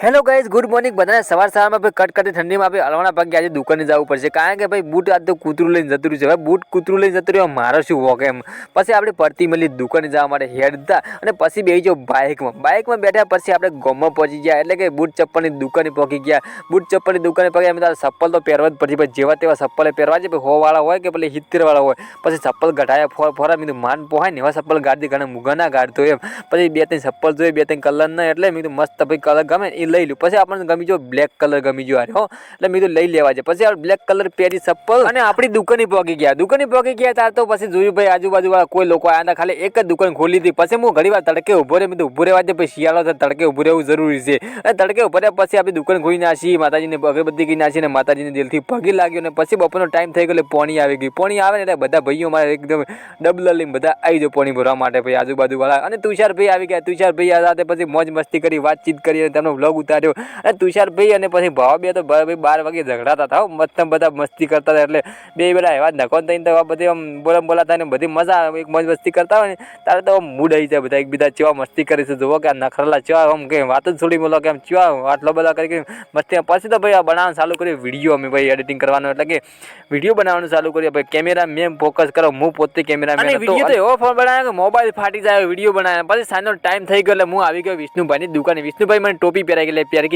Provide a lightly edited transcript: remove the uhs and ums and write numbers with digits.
Hello guys, good morning. બધાને સવારમાં ભાઈ કટકટી ઠંડીમાં આપણે હલવાના પગે આજે દુકાને જવું પડશે, કારણ કે ભાઈ બૂટ આજ તો કૂતરું લઈને જતું રહ્યું છે. હવે બૂટ કૂતરું લઈને જતું રહ્યું, મારો શું વોક એમ. પછી આપણે પડતી મળી દુકાને જવા માટે હેડતા અને પછી બેસી જાઓ બાઇકમાં બેઠા. પછી આપણે ગામમાં પહોંચી ગયા, એટલે કે બૂટ ચપ્પલની દુકાને પહોંચી ગયા. બૂટ ચપ્પલની દુકાને પહોંચી અમે તારે ચપ્પલ તો પહેરવા જ પડશે, ભાઈ જેવા તેવા ચપ્પલ પહેરવા છે. ભાઈ 100 વાળા હોય કે પેલી 70 વાળા હોય. પછી ચપ્પલ ઘટાયા ફોરા મીધું માન પોહાય ને એવા ચપ્પલ ગાડી ઘણા મુગા ના ગાડતો એમ. પછી 2-3 ચપ્પલ જોઈએ, 2-3 કલર ના, એટલે મીધું મસ્ત ભાઈ કલર ગમે એ લઈ લ્યું. પછી આપણને ગમી જો બ્લેક કલર ગમી જો હો, એટલે મીધું લઈ લેવા છે. પછી આપણે બ્લેક કલર પહેરી ચપ્પલ અને આપણી દુકાને પહોંચી ગયા. ત્યાર તો પછી જોયું ભાઈ આજુબાજુ વાળા કોઈ લોકો આવ્યા હતા, ખાલી એક જ દુકાન ખોલી હતી. પછી હું ઘણી વાર તડકે ઉભો રહે, મીધું ઉભો રહેવા દે. પછી શિયાળો છે, તડકે ઉભો રહેવું જરૂરી છે. અને તડકે ઉભો રહ્યા પછી આપણી દુકાન ખોલી નાખી, માતાજીને અગરબત્તી કરી નાખી, અને માતાજીને દિલથી પગે લાગ્યો. અને પછી બપોરનો ટાઈમ થઈ ગયો એટલે પોણી આવી ગઈ. પોણી આવે ને એટલે બધા ભાઈઓ મારે એકદમ ડબલ લઈને બધા આવી જાય પોણી ભરવા માટે. ભાઈ આજુબાજુ વાળા અને તુષારભાઈ આવી ગયા. તુષારભાઈ સાથે પછી મોજ મસ્તી કરી, વાતચીત કરી, અને તેમનો વ્લોગ ઉતાર્યો. અને તુષારભાઈ અને પછી ભાવ બે તો ભાઈ 12 વાગે ઝઘડાતા હતા, મસ્ત બધા મસ્તી કરતા હતા. એટલે બે બધા એવા નખો થઈને તો બધી આમ બોલાતા ને બધી મજા એક મોજ મસ્તી કરતા હોય ને તારે તો મૂડ આવી જાય. બધા એકબીજા ચેવા મસ્તી કરે છે, જોવો કે આ નખરલા ચેવા આમ કે વાત જ છોડી બોલો કે આમ ચેવા આટલો બધા કરી મસ્તી. પછી તો ભાઈ આ બનાવવાનું ચાલુ કર્યું વિડીયો, અમે ભાઈ એડિટિંગ કરવાનું, એટલે કે વિડીયો બનાવવાનું ચાલુ કર્યું. ભાઈ કેમેરા મેં ફોકસ કરો, હું પોતે કેમેરા મેન હતો. વિડીયો તો એવો ફોન બનાવ્યો કે મોબાઈલ ફાટી જાય વિડીયો બનાવ્યા. પછી સાંજનો ટાઈમ થઈ ગયો એટલે હું આવી ગયો વિષ્ણુભાઈની દુકાને. વિષ્ણુભાઈ મને ટોપી પહેરાઈ ગઈ, પહેરી